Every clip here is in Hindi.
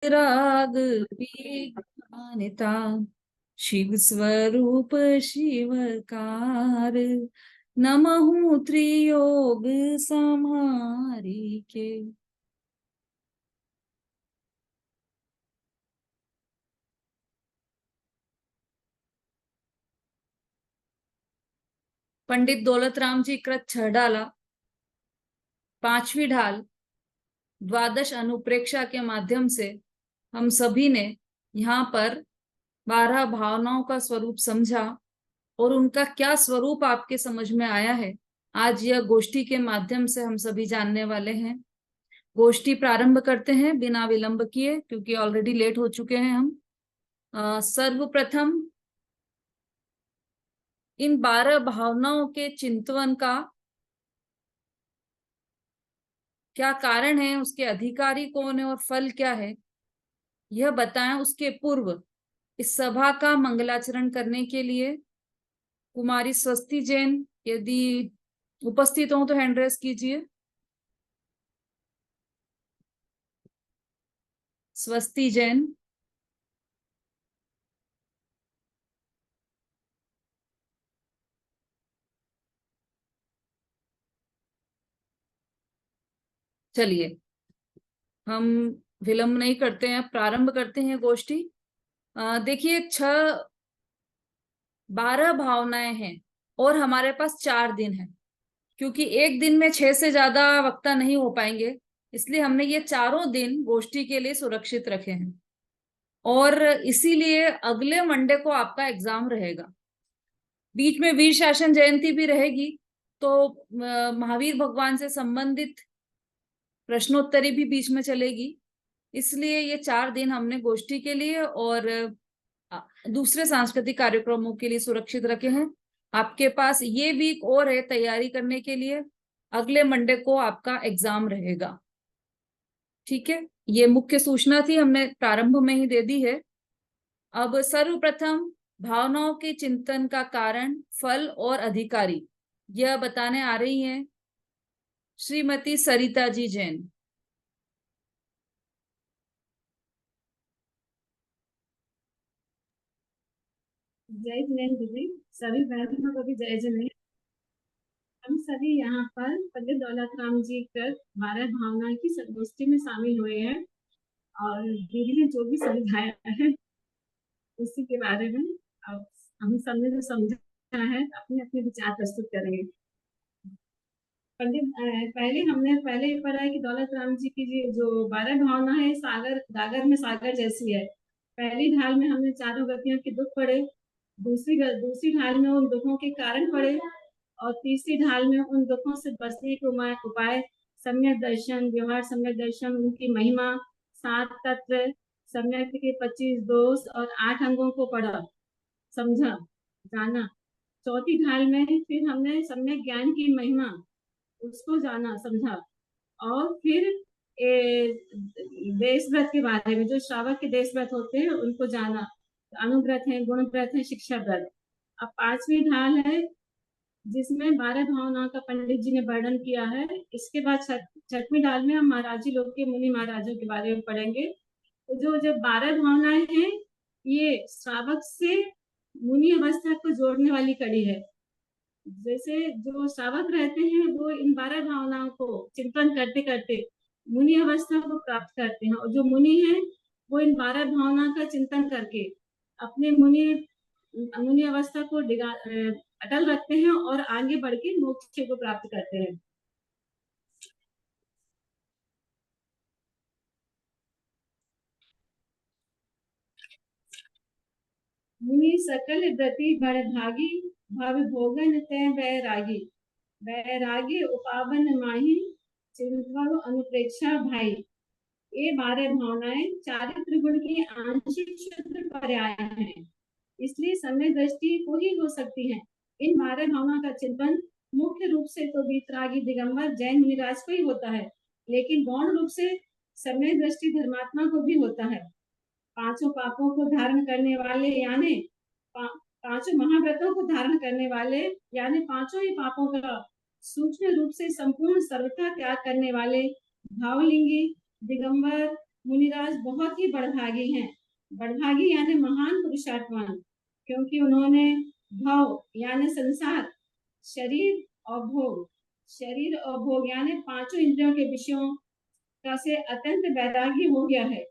राग विज्ञानता, शिव स्वरूप शिवकार, नमहु त्रियोग समारी के। पंडित दौलत राम जी कृत 6 ढाला, 5वीं ढाल द्वादश अनुप्रेक्षा के माध्यम से हम सभी ने यहाँ पर 12 भावनाओं का स्वरूप समझा और उनका क्या स्वरूप आपके समझ में आया है, आज यह गोष्ठी के माध्यम से हम सभी जानने वाले हैं। गोष्ठी प्रारंभ करते हैं बिना विलंब किए, क्योंकि ऑलरेडी लेट हो चुके हैं हम। सर्वप्रथम इन 12 भावनाओं के चिंतन का क्या कारण है, उसके अधिकारी कौन है और फल क्या है, यह बताएं। उसके पूर्व इस सभा का मंगलाचरण करने के लिए कुमारी स्वस्ति जैन यदि उपस्थित हो तो हैंड रेस कीजिए। स्वस्ति जैन। चलिए हम विलंब नहीं करते हैं, प्रारंभ करते हैं गोष्ठी। देखिए 12 भावनाएं हैं और हमारे पास 4 दिन है, क्योंकि एक दिन में 6 से ज्यादा वक्ता नहीं हो पाएंगे, इसलिए हमने ये चारों दिन गोष्ठी के लिए सुरक्षित रखे हैं। और इसीलिए अगले मंडे को आपका एग्जाम रहेगा। बीच में वीर शासन जयंती भी रहेगी, तो महावीर भगवान से संबंधित प्रश्नोत्तरी भी बीच में चलेगी। इसलिए ये 4 दिन हमने गोष्ठी के लिए और दूसरे सांस्कृतिक कार्यक्रमों के लिए सुरक्षित रखे हैं। आपके पास ये वीक और है तैयारी करने के लिए, अगले मंडे को आपका एग्जाम रहेगा। ठीक है, ये मुख्य सूचना थी, हमने प्रारंभ में ही दे दी है। अब सर्वप्रथम भावनाओं के चिंतन का कारण, फल और अधिकारी यह बताने आ रही हैं श्रीमती सरिता जी जैन। जय जिनेन्द्र दीदी, सभी बहनों को भी जय जिनेन्द्र। हम सभी यहाँ पर पंडित दौलत राम जी कर 12 भावना की संगोष्ठी में शामिल हुए हैं और दीदी ने जो भी समझाया है उसी के बारे में अब हम सबने जो समझा है अपने अपने विचार प्रस्तुत करेंगे। पंडित पहले ये पढ़ा है कि दौलत राम जी की जो 12 भावना है सागर गागर में सागर जैसी है। पहली ढाल में हमने चारों गतियों के दुख पढ़े, दूसरी ढाल में उन दुखों के कारण पढ़े और तीसरी ढाल में उन दुखों से बचने के उपाय, सम्यक दर्शन, व्यवहार सम्यक दर्शन, उनकी महिमा, 7 तत्व, सम्यक के 25 दोष और 8 अंगों को पढ़ा, समझा, जाना। चौथी ढाल में फिर हमने सम्यक ज्ञान की महिमा उसको जाना, समझा और फिर देश व्रत के बारे में, जो श्रावक के देश व्रत होते हैं उनको जाना, अनुव्रत है, गुण व्रत है, शिक्षा व्रत। अब 5वीं ढाल है जिसमें 12 भावनाओं का पंडित जी ने वर्णन किया है। इसके बाद 6वीं ढाल में हम महाराजी लोग के मुनि महाराजों के बारे में पढ़ेंगे। तो जो 12 भावनाएं हैं ये श्रावक से मुनि अवस्था को जोड़ने वाली कड़ी है। जैसे जो श्रावक रहते हैं वो इन 12 भावनाओं को चिंतन करते करते मुनि अवस्था को प्राप्त करते हैं और जो मुनि है वो इन 12 भावना का चिंतन करके अपने मुनि अवस्था को अटल रखते हैं और आगे बढ़ के मोक्ष को प्राप्त करते हैं। मुनि सकल व्रति भागी, भव भोगन तय बैरागी, बैरागी उपावन माही, चिंतन अनुप्रेक्षा भाई। ये 12 भावनाएं चारित्र गुण की आंशिक शुद्ध पर्याय हैं, इसलिए समय दृष्टि को ही हो सकती है। इन 12 भावना का चिंतन मुख्य रूप से तो वीतरागी दिगंबर जैन मुनिराज को ही होता है, लेकिन गौण रूप से समय दृष्टि धर्मात्मा को भी होता है। पांचों पापों को धारण करने वाले यानी पांचों महाव्रतों को धारण करने वाले यानी पांचों ही पापों का सूक्ष्म रूप से संपूर्ण सर्वथा त्याग करने वाले भावलिंगी दिगंबर मुनिराज बहुत ही बड़भागी हैं। बड़भागी यानी महान पुरुषार्थवान, क्योंकि उन्होंने भव यानी संसार, शरीर और भोग यानी पांचों इंद्रियों के विषयों का से अत्यंत वैराग्य हो गया है।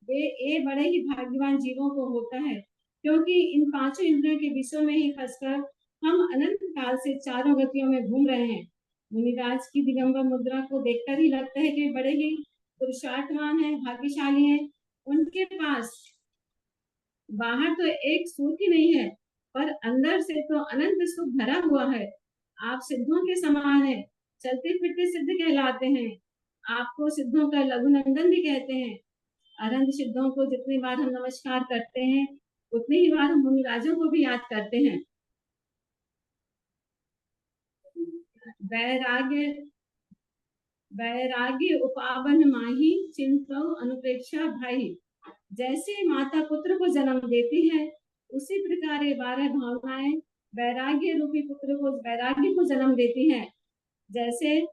वे ये बड़े ही भाग्यवान जीवों को होता है, क्योंकि इन पांचों इंद्रियों के विषयों में ही फंसकर हम अनंत काल से चारों गतियों में घूम रहे हैं। मुनिराज की दिगंबर मुद्रा को देखकर ही लगता है कि बड़े ही पुरुषार्थवान है, भाग्यशाली है। उनके पास बाहर तो एक सुख ही नहीं है, पर अंदर से तो अनंत सुख भरा हुआ है। आप सिद्धों के समान है, चलते फिरते सिद्ध कहलाते हैं। आपको सिद्धों का लघु नंदन भी कहते हैं। अरंत सिद्धों को जितनी बार हम नमस्कार करते हैं, उतनी ही बार हम मुनिराजों को भी याद करते हैं। वैराग्य वैराग्य उपावन माही चिंतो अनुप्रेक्षा भाई। जैसे माता पुत्र को जन्म देती है, उसी प्रकार ये 12 भावनाएं वैराग्य रूपी पुत्र को वैराग्य को जन्म देती हैं। जैसे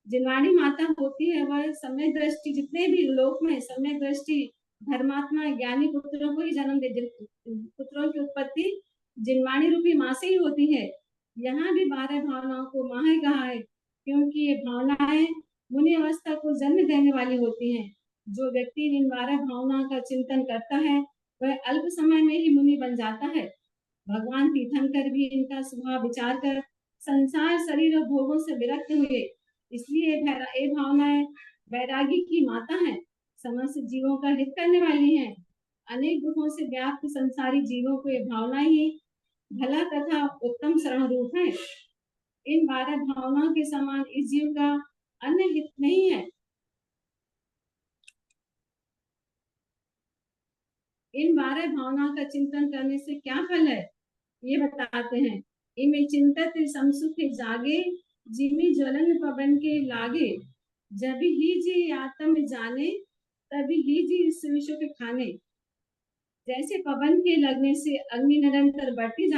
जिनवाणी माता होती है, वह सम्यक दृष्टि, जितने भी लोक में सम्यक दृष्टि धर्मात्मा ज्ञानी पुत्रों को ही जन्म दे, पुत्रों की उत्पत्ति जिनवाणी रूपी माँ से ही होती है। यहाँ भी 12 भावनाओं को माँ ही कहा है, क्योंकि ये भावनाएं मुनि अवस्था को जन्म देने वाली होती हैं। जो व्यक्ति इन 12 भावनाओं का चिंतन करता है, वह अल्प समय में ही मुनि बन जाता है। भगवान तीर्थंकर भी इनका स्वभाव विचार कर संसार, शरीर और भोगों से विरक्त हुए। इसलिए ये भावनाएं वैरागी की माता है, समस्त जीवों का हित करने वाली हैं। अनेक दुखों से व्याप्त संसारी जीवों को ये भावना ही भला तथा उत्तम शरण रूप है। इन 12 भावनाओं के समान इस जीव का अन्य हित नहीं है। इन 12 भावनाओं का चिंतन करने से क्या फल है, ये बताते हैं। इनमें चिंतत समसुख जागे, जिमी ज्वलन पवन के लागे। जब ही जी आत्म जाने, तभी ही जी इस विश्व के खाने। जैसे पवन के लगने से अग्नि निरंतर बढ़ती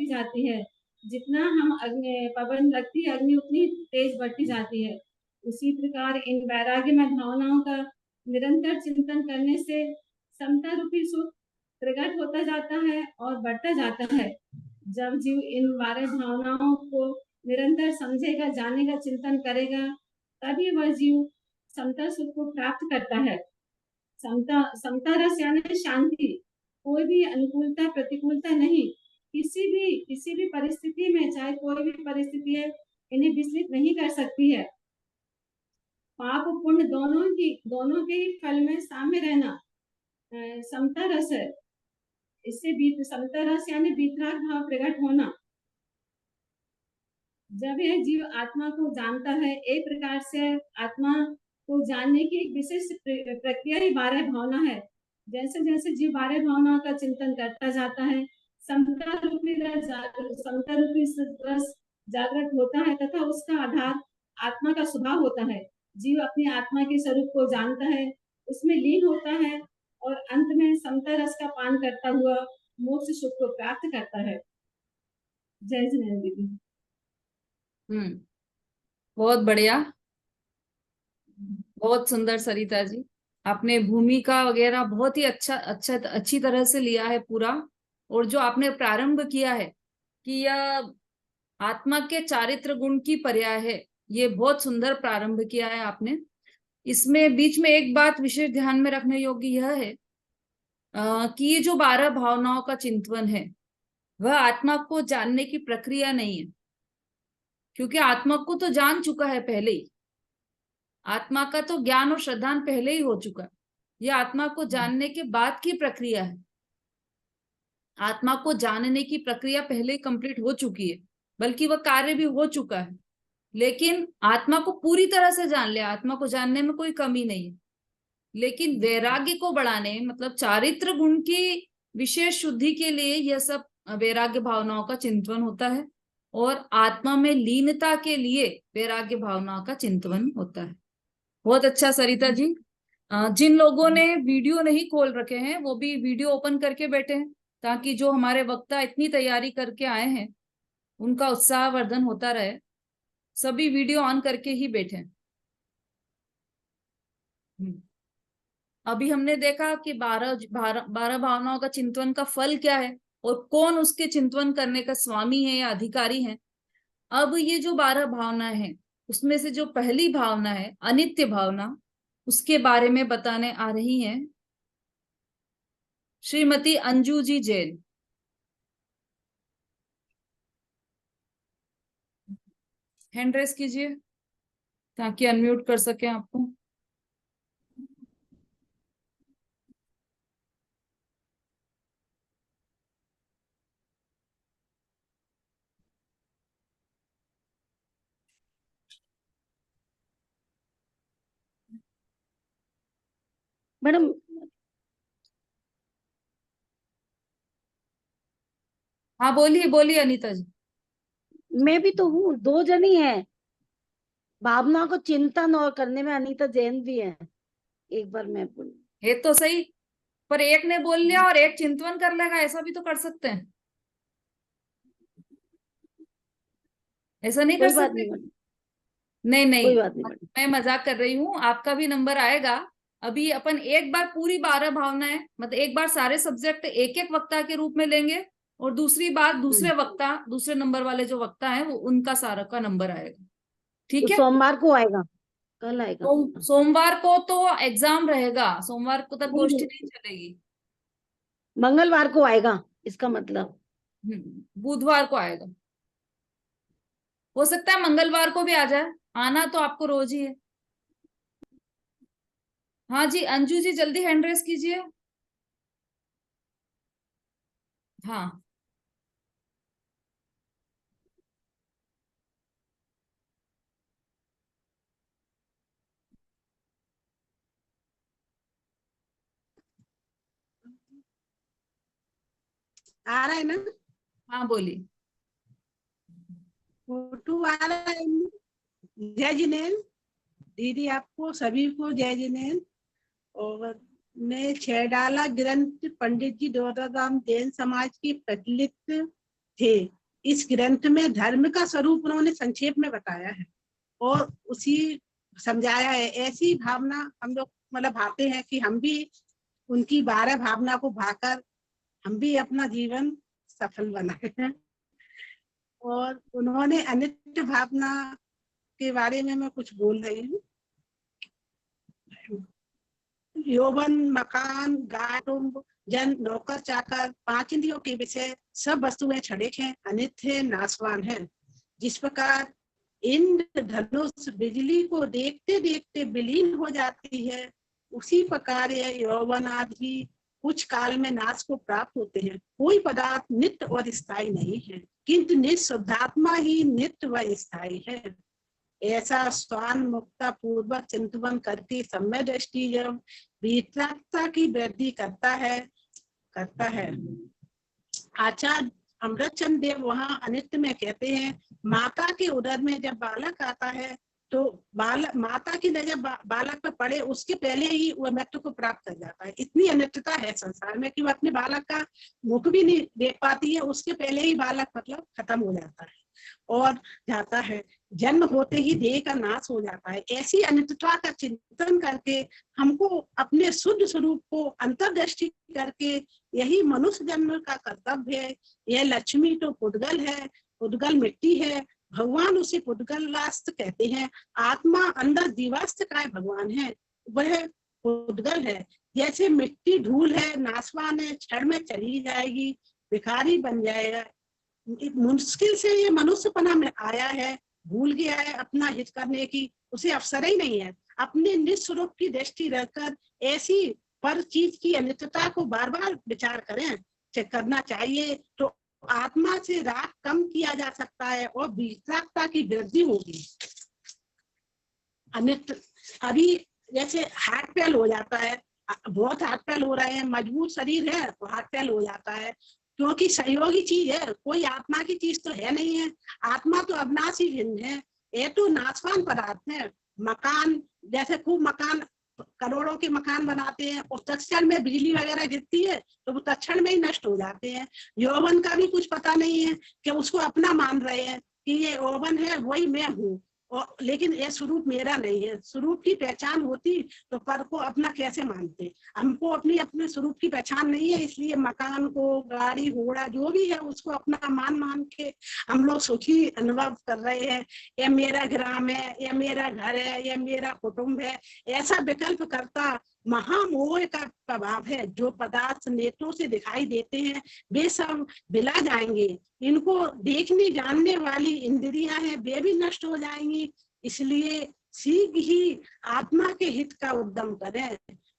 जाती है। जितना हम अग्नि पवन लगती है, अग्नि उतनी तेज बढ़ती जाती है। उसी प्रकार इन वैराग्य में भावनाओं का निरंतर चिंतन करने से समता रूपी सुख प्रकट होता जाता है और बढ़ता जाता है। जब जीव इन 12 भावनाओं को निरंतर समझेगा, जानेगा, चिंतन करेगा, तभी वह जीव समता सुख को प्राप्त करता है। समता रस यानी शांति। कोई भी अनुकूलता प्रतिकूलता नहीं, किसी भी परिस्थिति में, चाहे कोई भी परिस्थिति है, इन्हें विचलित नहीं कर सकती है। पाप पुण्य दोनों के ही फल में साम्य रहना समता रस है। इससे समता रस यानी बीतराग भाव प्रकट होना। जब यह जीव आत्मा को जानता है, एक प्रकार से आत्मा को जानने की एक विशेष प्रक्रिया ही 12 भावना है। जैसे जैसे जीव 12 भावनाओं का चिंतन करता जाता है, समता रूपी रस जागृत होता है तथा उसका आधार आत्मा का स्वभाव होता है। जीव अपनी आत्मा के स्वरूप को जानता है, उसमें लीन होता है और अंत में समता रस का पान करता हुआ मोक्ष सुख को प्राप्त करता है। जय जिनेन्द्र दीदी। बहुत बढ़िया, बहुत सुंदर सरिता जी। आपने भूमिका वगैरह बहुत ही अच्छी तरह से लिया है पूरा। और जो आपने प्रारंभ किया है कि यह आत्मा के चारित्र गुण की पर्याय है, ये बहुत सुंदर प्रारंभ किया है आपने। इसमें बीच में एक बात विशेष ध्यान में रखने योग्य यह है कि ये जो 12 भावनाओं का चिंतन है, वह आत्मा को जानने की प्रक्रिया नहीं है, क्योंकि आत्मा को तो जान चुका है पहले ही। आत्मा का तो ज्ञान और श्रद्धान पहले ही हो चुका है। यह आत्मा को जानने के बाद की प्रक्रिया है। आत्मा को जानने की प्रक्रिया पहले ही कंप्लीट हो चुकी है, बल्कि वह कार्य भी हो चुका है। लेकिन आत्मा को पूरी तरह से जान लिया, आत्मा को जानने में कोई कमी नहीं है। लेकिन वैराग्य को बढ़ाने, मतलब चारित्र गुण की विशेष शुद्धि के लिए यह सब वैराग्य भावनाओं का चिंतन होता है, और आत्मा में लीनता के लिए वैराग्य भावनाओं का चिंतन होता है। बहुत अच्छा सरिता जी। जिन लोगों ने वीडियो नहीं खोल रखे हैं, वो भी वीडियो ओपन करके बैठे हैं, ताकि जो हमारे वक्ता इतनी तैयारी करके आए हैं, उनका उत्साहवर्धन होता रहे। सभी वीडियो ऑन करके ही बैठे। अभी हमने देखा कि 12 भावनाओं का चिंतन का फल क्या है और कौन उसके चिंतन करने का स्वामी है या अधिकारी है। अब ये जो 12 भावनाएं हैं उसमें से जो पहली भावना है अनित्य भावना, उसके बारे में बताने आ रही हैं श्रीमती अंजू जी जैन। हैंड रेस कीजिए ताकि अनम्यूट कर सके आपको। मैडम हाँ बोलिए बोलिए अनीता जी। मैं भी तो हूँ, दो जनी है। भावना को चिंतन और करने में अनीता जैन भी है। एक बार मैं बोल, है तो सही, पर एक ने बोल लिया और एक चिंतवन कर लेगा, ऐसा भी तो कर सकते हैं। ऐसा नहीं कर कोई बात सकते? नहीं मैडम, नहीं नहीं, कोई बात नहीं मैडम। मैं मजाक कर रही हूँ, आपका भी नंबर आएगा। अभी अपन एक बार पूरी 12 भावनाएं, मतलब एक बार सारे सब्जेक्ट एक एक वक्ता के रूप में लेंगे, और दूसरी बार दूसरे वक्ता, दूसरे नंबर वाले जो वक्ता है वो उनका सारा का नंबर आएगा। तो ठीक है। सोमवार को आएगा, कल आएगा? सोमवार को तो एग्जाम रहेगा, सोमवार को तक नहीं गोष्ठी नहीं, नहीं चलेगी। मंगलवार को आएगा इसका मतलब। बुधवार को आएगा। हो सकता है मंगलवार को भी आ जाए, आना तो आपको रोज ही है। हाँ जी अंजू जी जल्दी हैंड रेस कीजिए। हाँ आ रहा है ना? हाँ बोलिए। फोटो आ रहा है? जय जिनेन्द्र दीदी, आपको सभी को जय जिनेन्द्र। और मैं छेडाला ग्रंथ पंडित जी दोराराम जैन समाज की प्रचलित थे। इस ग्रंथ में धर्म का स्वरूप उन्होंने संक्षेप में बताया है और उसी समझाया है। ऐसी भावना हम लोग मतलब भाते हैं कि हम भी उनकी 12 भावना को भाकर हम भी अपना जीवन सफल बनाए हैं। और उन्होंने अनित्य भावना के बारे में मैं कुछ बोल रही हूँ। यौवन, मकान, गाय, जन, नौकर, चाकर, 5 इंद्रियों के विषय सब वस्तुएं क्षणिक हैं, अनित्य, नाशवान हैं। जिस प्रकार इंद्र धनुष बिजली को देखते देखते विलीन हो जाती है, उसी प्रकार यह यौवन आदि कुछ काल में नाश को प्राप्त होते हैं। कोई पदार्थ नित्य और स्थायी नहीं है, किंतु निःशुद्धात्मा ही नित्य व स्थायी है। ऐसा स्वान मुक्ता पूर्वक चिंतन करके सम्यक दृष्टि जब वितरागता की वृद्धि करता है। आचार्य अमृतचंद देव वहाँ अनित्य में कहते हैं, माता के उदर में जब बालक आता है तो माता की नजर बालक पर पड़े उसके पहले ही वह मृत्यु को प्राप्त कर जाता है। इतनी अनित्यता है संसार में कि वह अपने बालक का मुख भी नहीं देख पाती है, उसके पहले ही बालक मतलब खत्म हो जाता है और जाता है। जन्म होते ही देह का नाश हो जाता है। ऐसी अनित्यता का चिंतन करके हमको अपने शुद्ध स्वरूप को अंतर्दृष्टि करके यही मनुष्य जन्म का कर्तव्य है। यह लक्ष्मी तो पुद्गल है, पुद्गल मिट्टी है, भगवान उसे पुद्गलास्त कहते हैं। आत्मा अंदर जीवास्त का भगवान है, वह पुद्गल है। जैसे मिट्टी धूल है, नाशवान है, क्षण में चली जाएगी, भिखारी बन जाएगा। मुश्किल से ये मनुष्यपना में आया है, भूल गया है अपना हित करने की, उसे अवसर ही नहीं है। अपने निस्वरूप की दृष्टि रखकर ऐसी पर चीज की अनित्यता को बार बार विचार करें, करना चाहिए, तो आत्मा से राग कम किया जा सकता है और वितरागता की वृद्धि होगी। अनित्य अभी जैसे हार्ट फेल हो जाता है, बहुत हार्ट फेल हो रहे हैं, मजबूत शरीर है तो हार्ट फेल हो जाता है, क्योंकि सहयोगी चीज है, कोई आत्मा की चीज तो है नहीं है। आत्मा तो अविनाशी भिन्न है, ये तो नाशवान पदार्थ है। मकान जैसे खूब मकान, करोड़ों के मकान बनाते हैं और तत्क्षण में बिजली वगैरह गिरती है तो वो तत्क्षण में ही नष्ट हो जाते हैं। यौवन का भी कुछ पता नहीं है कि उसको अपना मान रहे हैं कि ये यौवन है वही मैं हूँ, और लेकिन ये स्वरूप मेरा नहीं है। स्वरूप की पहचान होती तो पर को अपना कैसे मानते। हमको अपनी अपने स्वरूप की पहचान नहीं है, इसलिए मकान को, गाड़ी घोड़ा जो भी है उसको अपना मान मान के हम लोग सुखी अनुभव कर रहे हैं। ये मेरा ग्राम है, ये मेरा घर है, ये मेरा कुटुंब है, ऐसा विकल्प करता महामोह का प्रभाव है। जो पदार्थ नेत्रों से दिखाई देते हैं वे सब बिला जाएंगे। इनको देखने जानने वाली इंद्रियां हैं वे भी नष्ट हो जाएंगी। इसलिए शीघ्र ही आत्मा के हित का उद्यम करें।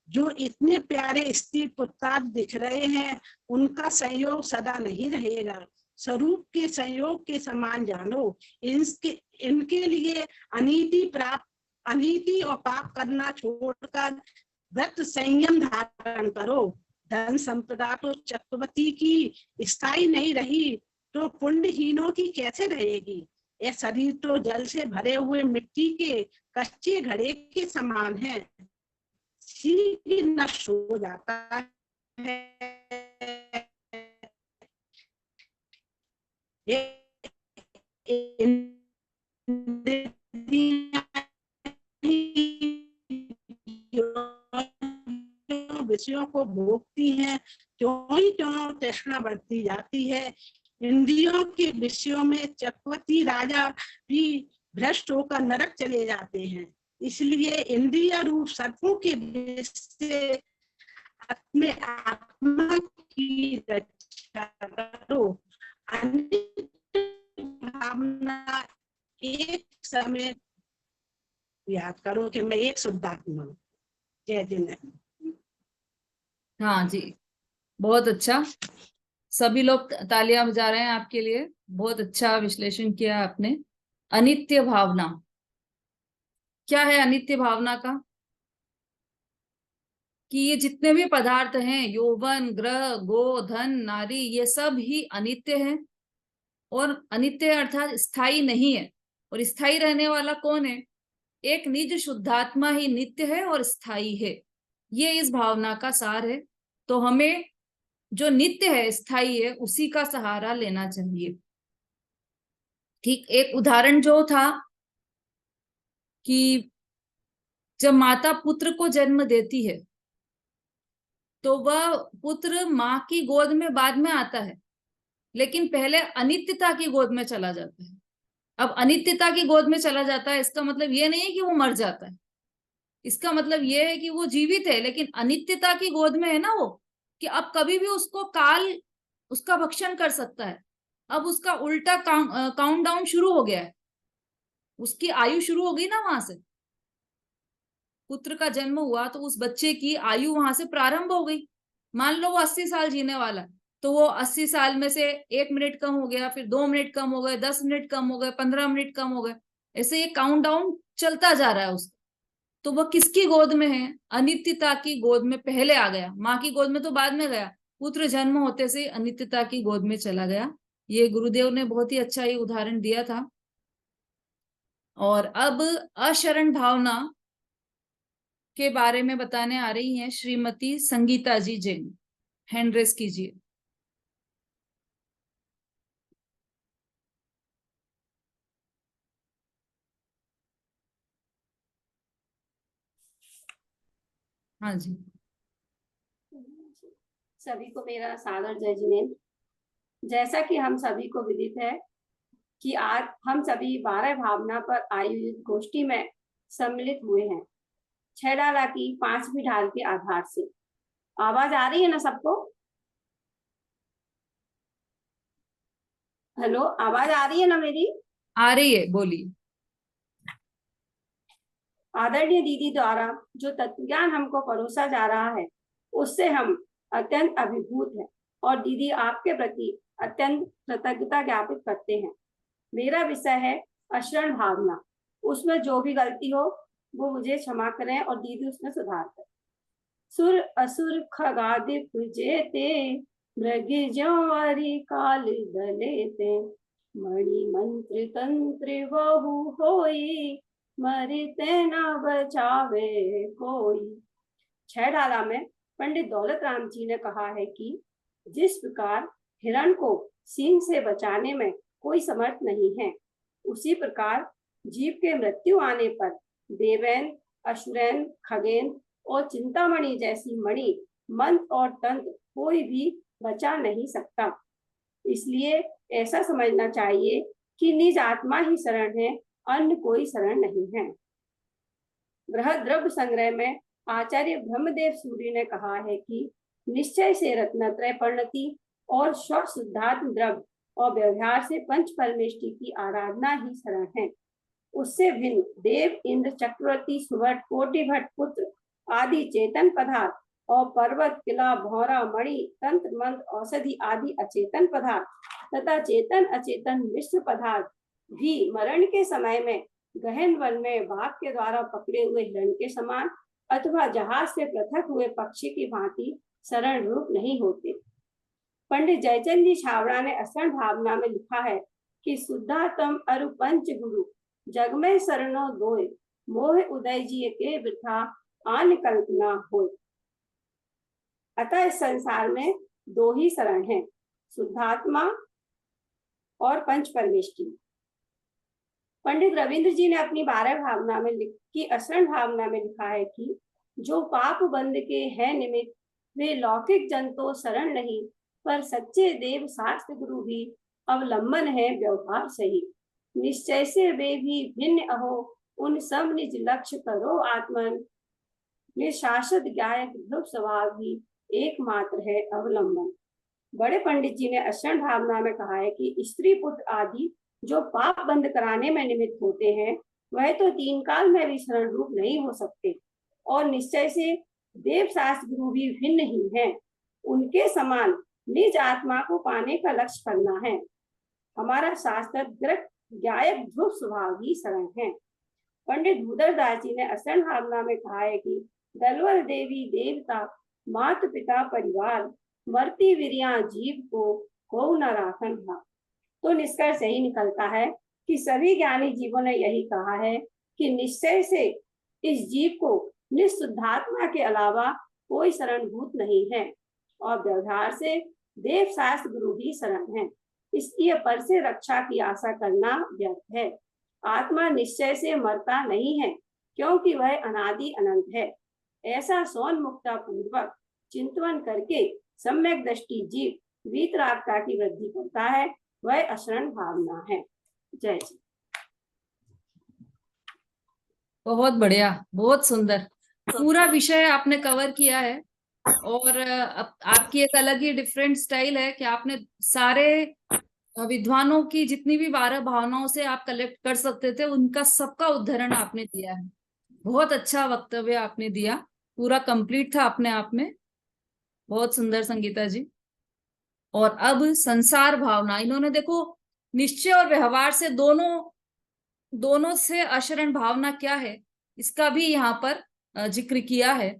जो इतने प्यारे स्त्री पुत्र दिख रहे हैं उनका संयोग सदा नहीं रहेगा। स्वरूप के संयोग के समान जानो। इनके लिए अनीति और पाप करना छोड़कर व्रत संयम धारण करो। धन संपदा तो चक्रवर्ती की स्थायी नहीं रही तो पुण्यहीनों की कैसे रहेगी। यह शरीर तो जल से भरे हुए मिट्टी के कच्चे घड़े के समान है, शीघ्र नष्ट हो जाता है। विषयों को भोगती हैं त्यों ही त्यों तृष्णा बढ़ती जाती है। इंद्रियों के विषयों में चक्रवर्ती राजा भी भ्रष्ट होकर नरक चले जाते हैं। इसलिए इंद्रिय रूप सर्पों के विष से अपने आत्मा की रक्षा करो। भावना एक समय याद करो कि मैं एक शुद्धात्मा हूँ। जय जिनेन्द्र। हाँ जी, बहुत अच्छा। सभी लोग तालियां बजा रहे हैं आपके लिए। बहुत अच्छा विश्लेषण किया आपने। अनित्य भावना क्या है? अनित्य भावना का कि ये जितने भी पदार्थ हैं, यौवन, ग्रह, गो, धन, नारी, ये सब ही अनित्य हैं। और अनित्य अर्थात स्थायी नहीं है। और स्थायी रहने वाला कौन है? एक निज शुद्धात्मा ही नित्य है और स्थायी है। ये इस भावना का सार है। तो हमें जो नित्य है, स्थायी है, उसी का सहारा लेना चाहिए। ठीक, एक उदाहरण जो था कि जब माता पुत्र को जन्म देती है तो वह पुत्र माँ की गोद में बाद में आता है, लेकिन पहले अनित्यता की गोद में चला जाता है। अब अनित्यता की गोद में चला जाता है, इसका मतलब ये नहीं है कि वो मर जाता है। इसका मतलब ये है कि वो जीवित है, लेकिन अनित्यता की गोद में है ना वो, कि अब कभी भी उसको काल उसका भक्षण कर सकता है। अब उसका उल्टा काउंट डाउन शुरू हो गया है, उसकी आयु शुरू हो गई ना। वहां से पुत्र का जन्म हुआ तो उस बच्चे की आयु वहां से प्रारंभ हो गई। मान लो वो 80 साल जीने वाला, तो वो 80 साल में से 1 मिनट कम हो गया, फिर 2 मिनट कम हो गए, 10 मिनट कम हो गए, 15 मिनट कम हो गए, ऐसे ये काउंट डाउन चलता जा रहा है उसका। तो वह किसकी गोद में है? अनित्यता की गोद में पहले आ गया। माँ की गोद में तो बाद में गया। पुत्र जन्म होते से अनित्यता की गोद में चला गया। ये गुरुदेव ने बहुत ही अच्छा ये उदाहरण दिया था। और अब अशरण भावना के बारे में बताने आ रही हैं श्रीमती संगीता जी जैन। हैंड रेस कीजिए। हाँ जी। सभी को मेरा सादर जय जिनेन्द्र। जैसा कि हम सभी को विदित है कि आज हम सभी 12 भावना पर आयोजित गोष्ठी में सम्मिलित हुए हैं, 6 डाला की 5वीं ढाल के आधार से। आवाज आ रही है ना सबको? हेलो, आवाज आ रही है ना मेरी? आ रही है, बोलिए। आदरणीय दीदी द्वारा जो तत्व ज्ञान हमको परोसा जा रहा है उससे हम अत्यंत अभिभूत हैं और दीदी आपके प्रति अत्यंत कृतज्ञता ज्ञापित करते हैं। मेरा विषय है अशरण भावना। उसमें जो भी गलती हो वो मुझे क्षमा करें और दीदी उसमें सुधार करें। सुर असुर खगादिप जेते मृग ज्वारी काल दलेते मणि मंत्र तंत्र बहु होई मरते न बचावे कोई। 6 डाला में पंडित दौलत राम जी ने कहा है कि जिस प्रकार हिरण को सींग से बचाने में कोई समर्थ नहीं है, उसी प्रकार जीव के मृत्यु आने पर देवैन, असुरैन, खगेन और चिंतामणि जैसी मणि, मंत्र और तंत्र कोई भी बचा नहीं सकता। इसलिए ऐसा समझना चाहिए कि निज आत्मा ही शरण है, अन्य कोई शरण नहीं है। बृहद्रव्य संग्रह में आचार्य ब्रह्मदेव सूर्य ने कहा है कि निश्चय से रत्नत्रय परिणति और स्व शुद्धात्म द्रव्य और व्यवहार से पंच परमेष्टि की आराधना ही शरण है। उससे भिन्न देव, इंद्र, चक्रवर्ती, सुभट, कोटि भट्ट, पुत्र आदि चेतन पदार्थ और पर्वत, किला, भौरा, मणि, तंत्र, मंत्र, औषधि आदि अचेतन पदार्थ तथा चेतन अचेतन मिश्र पदार्थ भी मरण के समय में गहन वन में बाघ के द्वारा पकड़े हुए हिरण के समान अथवा जहाज से पृथक हुए पक्षी की भांति शरण रूप नहीं होते। पंडित जयचंद जी छावड़ा ने अशरण भावना में लिखा है कि शुद्धातम अरु पंच गुरु जग में शरणों दोय, मोह उदय जी के वृथा आन कल्पना होय। अतः इस संसार में दो ही शरण हैं, शुद्धात्मा और पंच परमेष्टि। पंडित रविंद्र जी ने अपनी 12 भावना में की अशरण भावना में लिखा है कि जो पाप बंद के है निमित्त वे लौकिक जन तो शरण नहीं, पर सच्चे देव शास्त्र गुरु भी अवलंबन है व्यवहार सही। निश्चय से वे भी भिन्न अहो, उन सब निज लक्ष्य करो आत्मन, निशाश्वत गायक ध्रुव स्वभाव भी एकमात्र है अवलंबन। बड़े पंडित जी ने अशरण भावना में कहा है कि स्त्री पुत्र आदि जो पाप बंद कराने में निमित्त होते हैं वह तो 3 काल में भी शरण रूप नहीं हो सकते, और निश्चय से देव शास्त्र गुरु भी भिन्न ही हैं। उनके समान निज आत्मा को पाने का लक्ष्य करना है। हमारा शास्त्र गायक ध्रुव स्वभाव ही शरण है। पंडित भूदरदास जी ने अशरण भावना में कहा है कि दलवर देवी देवता माता पिता परिवार मरती वीरिया जीव को न राखन था। तो निष्कर्ष यही निकलता है कि सभी ज्ञानी जीवों ने यही कहा है कि निश्चय से इस जीव को निशुद्धात्मा के अलावा कोई शरणभूत नहीं है, और व्यवहार से देव शास्त्र गुरु ही शरण है। इसलिए पर से रक्षा की आशा करना व्यर्थ है। आत्मा निश्चय से मरता नहीं है, क्योंकि वह अनादि अनंत है। ऐसा सौन मुक्ता पूर्वक चिंतन करके सम्यक दृष्टि जीव वीतरागता की वृद्धि करता है, वह अशरण भावना है। जय जी। बहुत बढ़िया, बहुत सुंदर, पूरा विषय आपने कवर किया है। और आपकी एक अलग ही डिफरेंट स्टाइल है कि आपने सारे विद्वानों की जितनी भी 12 भावनाओं से आप कलेक्ट कर सकते थे उनका सबका उदाहरण आपने दिया है। बहुत अच्छा वक्तव्य आपने दिया, पूरा कंप्लीट था अपने आप में। बहुत सुंदर संगीता जी। और अब संसार भावना, इन्होंने देखो निश्चय और व्यवहार से दोनों से अशरण भावना क्या है इसका भी यहाँ पर जिक्र किया है।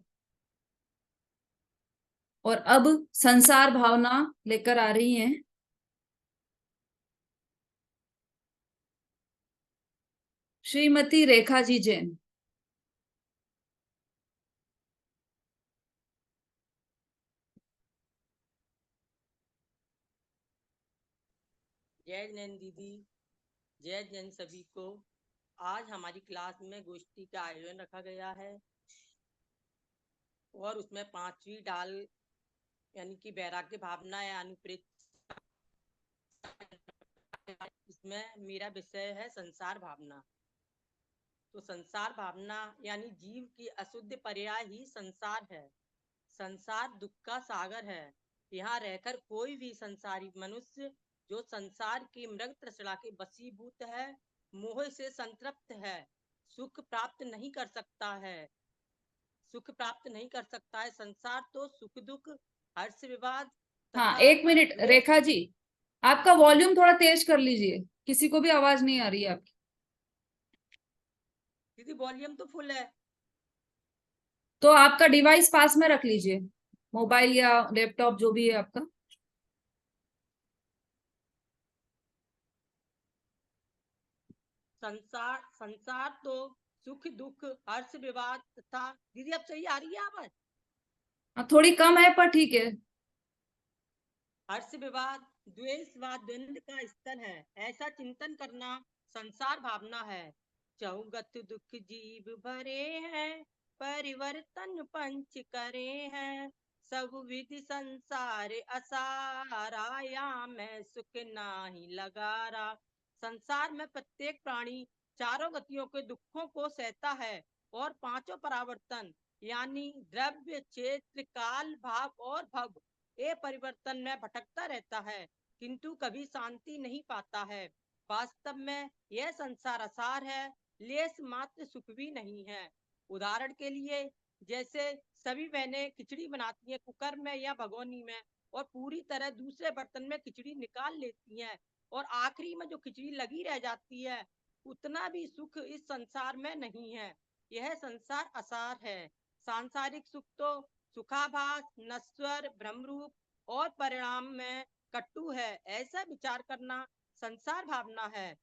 और अब संसार भावना लेकर आ रही हैं श्रीमती रेखा जी जैन। जय जैन दीदी, जय जैन सभी को। आज हमारी क्लास में गोष्ठी का आयोजन रखा गया है और उसमें 5वीं डाल यानी कि वैराग्य भावना या अनुप्रेत, इसमें मेरा विषय है संसार भावना। तो संसार भावना यानी जीव की अशुद्ध पर्याय ही संसार है। संसार दुख का सागर है। यहाँ रहकर कोई भी संसारी मनुष्य जो संसार की मृग तृष्णा के वशीभूत है, मोह से संतृप्त है, सुख प्राप्त नहीं कर सकता है। संसार तो सुख दुख, हर्ष विवाद। हाँ, 1 मिनट रेखा जी, आपका वॉल्यूम थोड़ा तेज कर लीजिए, किसी को भी आवाज नहीं आ रही है आपकी। दीदी वॉल्यूम तो फुल है। तो आपका डिवाइस पास में रख लीजिए, मोबाइल या लैपटॉप जो भी है आपका। संसार तो सुख दुख, हर्ष विवाद तथा। दीदी अब सही आ रही है आवाज? थोड़ी कम है पर ठीक है। हर्ष विवाद, द्वेष व द्वंद्व का स्थल है, ऐसा चिंतन करना संसार भावना है। चौगत दुख जीव भरे हैं, परिवर्तन पंच करे हैं। सब विधि संसार असारा, या मैं सुख नाही लगारा। संसार में प्रत्येक प्राणी चारों गतियों के दुखों को सहता है और पांचों परावर्तन यानी द्रव्य, क्षेत्र, काल, भाव और भव ये परिवर्तन में भटकता रहता है, किंतु कभी शांति नहीं पाता है। वास्तव में यह संसार असार है, लेस मात्र सुख भी नहीं है। उदाहरण के लिए, जैसे सभी बहनें खिचड़ी बनाती हैं कुकर में या भगोनी में, और पूरी तरह दूसरे बर्तन में खिचड़ी निकाल लेती हैं, और आखिरी में जो खिचड़ी लगी रह जाती है, उतना भी सुख इस संसार में नहीं है। यह संसार असार है। सांसारिक सुख तो सुखाभास, नश्वर, भ्रमरूप और परिणाम में कटु है, ऐसा विचार करना संसार भावना है।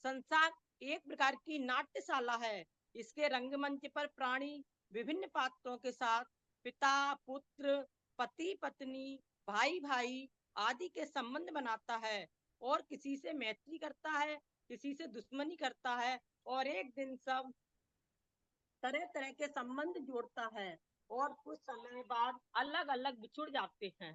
संसार एक प्रकार की नाट्यशाला है। इसके रंगमंच पर प्राणी विभिन्न पात्रों के साथ पिता पुत्र, पति पत्नी, भाई भाई आदि के संबंध बनाता है, और किसी से मैत्री करता है, किसी से दुश्मनी करता है, और एक दिन सब तरह तरह के संबंध जोड़ता है, और कुछ समय बाद अलग अलग बिछुड़ जाते हैं।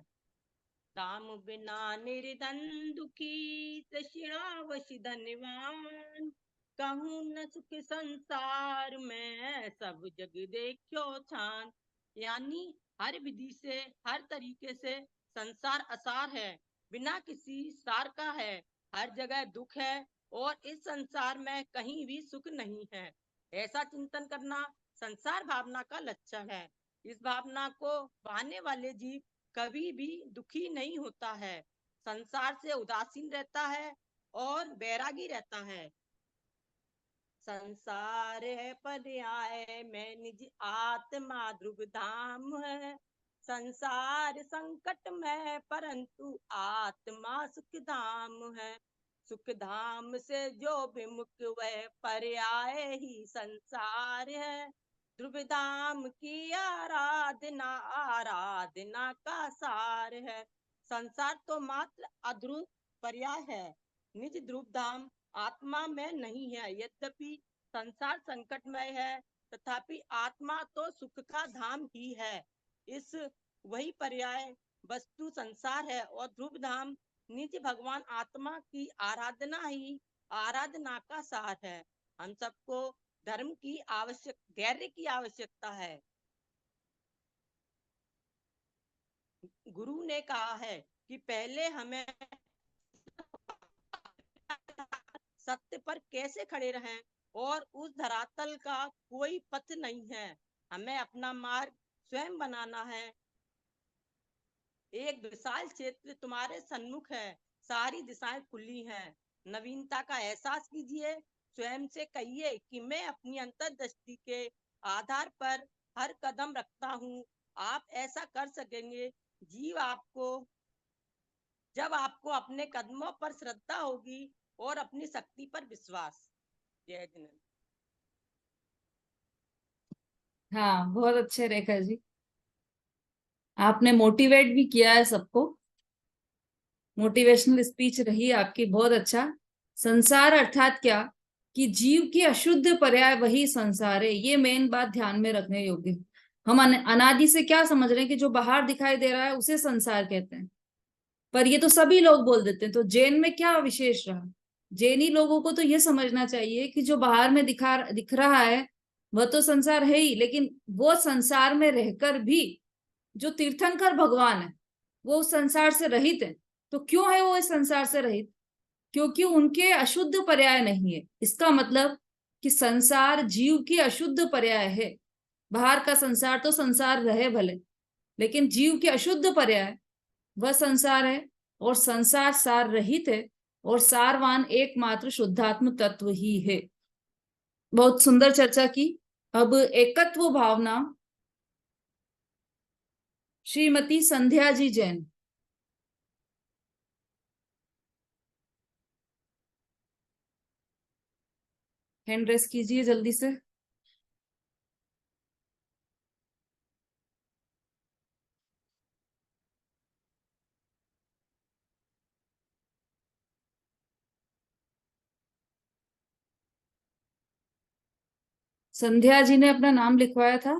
दाम बिना निर्धन दुखी, तृष्णावश धनवान। कहूँ न सुख संसार में, सब जग देखो छान। यानी हर विधि से, हर तरीके से संसार असार है, बिना किसी सार का है। हर जगह दुख है, और इस संसार में कहीं भी सुख नहीं है। ऐसा चिंतन करना संसार भावना का लक्षण है। इस भावना को पाने वाले जीव कभी भी दुखी नहीं होता है, संसार से उदासीन रहता है और बैरागी रहता है। संसार है पर्याय में, निज आत्मा ध्रुव धाम है। संसार संकट में, परंतु आत्मा सुख धाम है। सुख धाम से जो विमुख, वह पर्याय ही संसार है। ध्रुव धाम की आराधना, आराधना का सार है। संसार तो मात्र अध्रुव पर्याय है, निज ध्रुव धाम आत्मा में नहीं है। यद्यपि संसार संकटमय है, तथापि आत्मा तो सुख का धाम ही है। इस वही पर्याय वस्तु संसार है, और ध्रुव धाम निज भगवान आत्मा की आराधना ही आराधना का सार है। हम सबको धर्म की धैर्य की आवश्यकता है। गुरु ने कहा है कि पहले हमें सत्य पर कैसे खड़े रहें, और उस धरातल का कोई पथ नहीं है, हमें अपना मार्ग स्वयं बनाना है। एक विशाल क्षेत्र तुम्हारे सन्मुख है, सारी दिशाएं खुली हैं। नवीनता का एहसास कीजिए, स्वयं से कहिए कि मैं अपनी अंतर्दृष्टि के आधार पर हर कदम रखता हूँ। आप ऐसा कर सकेंगे जब आपको अपने कदमों पर श्रद्धा होगी और अपनी शक्ति पर विश्वास। जय जिनेन्द्र। हाँ, बहुत अच्छे रेखा जी, आपने मोटिवेट भी किया है सबको। मोटिवेशनल स्पीच रही आपकी, बहुत अच्छा। संसार अर्थात क्या, कि जीव की अशुद्ध पर्याय वही संसार है, ये मेन बात ध्यान में रखने योग्य। हम अनादि से क्या समझ रहे हैं कि जो बाहर दिखाई दे रहा है उसे संसार कहते हैं, पर ये तो सभी लोग बोल देते हैं। तो जैन में क्या विशेष रहा? जैनी लोगों को तो ये समझना चाहिए कि जो बाहर में दिख रहा है वह तो संसार है ही, लेकिन वो संसार में रहकर भी जो तीर्थंकर भगवान है वो उस संसार से रहित है। तो क्यों है वो इस संसार से रहित? क्योंकि उनके अशुद्ध पर्याय नहीं है। इसका मतलब कि संसार जीव की अशुद्ध पर्याय है। बाहर का संसार तो संसार रहे भले, लेकिन जीव के अशुद्ध पर्याय वह संसार है, और संसार सार रहित है, और सारवान एकमात्र शुद्धात्म तत्व ही है। बहुत सुंदर चर्चा की। अब एकत्व भावना, श्रीमती संध्या जी जैन। हैंड रेस कीजिए जल्दी से। संध्या जी ने अपना नाम लिखवाया था।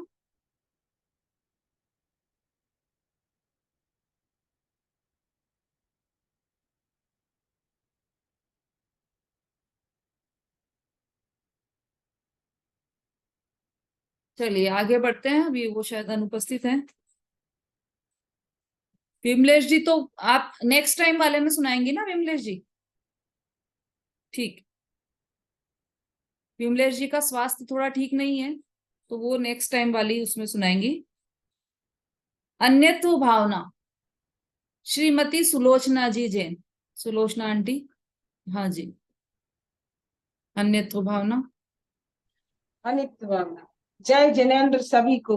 चलिए आगे बढ़ते हैं, अभी वो शायद अनुपस्थित हैं। विमलेश जी तो आप नेक्स्ट टाइम वाले में सुनाएंगी ना विमलेश जी? ठीक। विमलेश जी का स्वास्थ्य थोड़ा ठीक नहीं है, तो वो नेक्स्ट टाइम वाली उसमें सुनाएंगी। अन्यत्व भावना, श्रीमती सुलोचना जी जैन। सुलोचना आंटी, हाँ जी। अन्यत्व भावना। अनित्य भावना। जय जिनेन्द्र सभी को।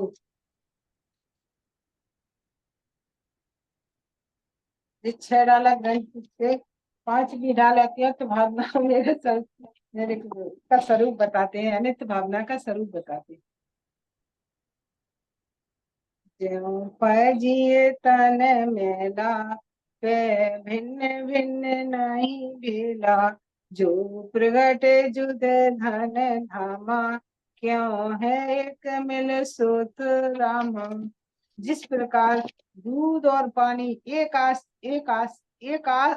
छह डाला ग्रंथ से पांचवी डाल अत्यंत भावना मेरे का स्वरूप बताते हैं, अनित्य भावना का स्वरूप बताते हैं। ज्यों पजिए तन मेला पे भिन्न भिन्न नहीं भेला, जो प्रगट जुद धन धामा, क्यों है एक मिल सोत राम। जिस प्रकार दूध और पानी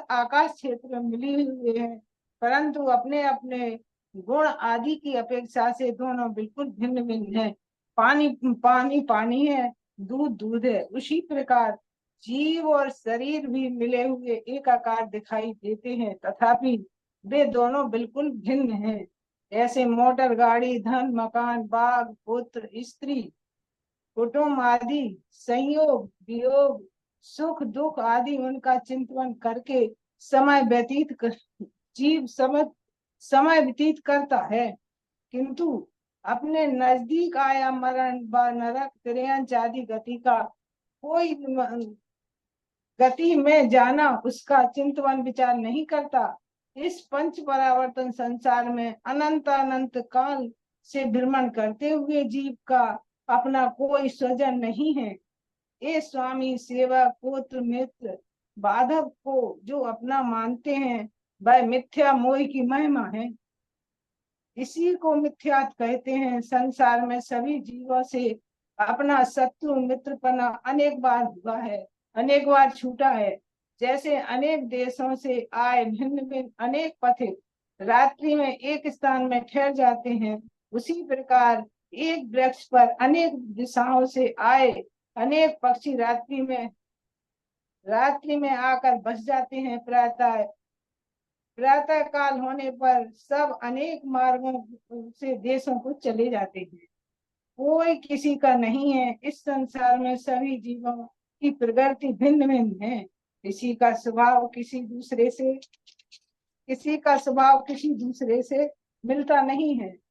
आकाश क्षेत्र में मिली हुए हैं, परंतु अपने अपने गुण आदि की अपेक्षा से दोनों बिल्कुल भिन्न भिन्न है। पानी पानी पानी है, दूध दूध है। उसी प्रकार जीव और शरीर भी मिले हुए एक आकार दिखाई देते हैं, तथापि वे दोनों बिल्कुल भिन्न हैं। ऐसे मोटर गाड़ी, धन, मकान, बाग, पुत्र, स्त्री, कुटुंब आदि संयोग वियोग, सुख दुख आदि उनका चिंतन करके समय व्यतीत कर जीव समय व्यतीत करता है, किंतु अपने नजदीक आया मरण व नरक त्रियंच आदि गति का कोई गति में जाना उसका चिंतन विचार नहीं करता। इस पंच परावर्तन संसार में अनंत अनंत काल से भ्रमण करते हुए जीव का अपना कोई स्वजन नहीं है। ये स्वामी, सेवक, पुत्र, मित्र, बाधक को जो अपना मानते हैं, वह मिथ्या मोह की महिमा है। इसी को मिथ्यात कहते हैं। संसार में सभी जीवों से अपना शत्रु मित्रपना अनेक बार हुआ है, अनेक बार छूटा है। जैसे अनेक देशों से आए भिन्न भिन्न अनेक पथिक रात्रि में एक स्थान में ठहर जाते हैं, उसी प्रकार एक वृक्ष पर अनेक दिशाओं से आए अनेक पक्षी रात्रि में आकर बस जाते हैं। प्रातः काल होने पर सब अनेक मार्गों से देशों को चले जाते हैं, कोई किसी का नहीं है। इस संसार में सभी जीवों की प्रकृति भिन्न भिन्न है, किसी का स्वभाव किसी दूसरे से मिलता नहीं है।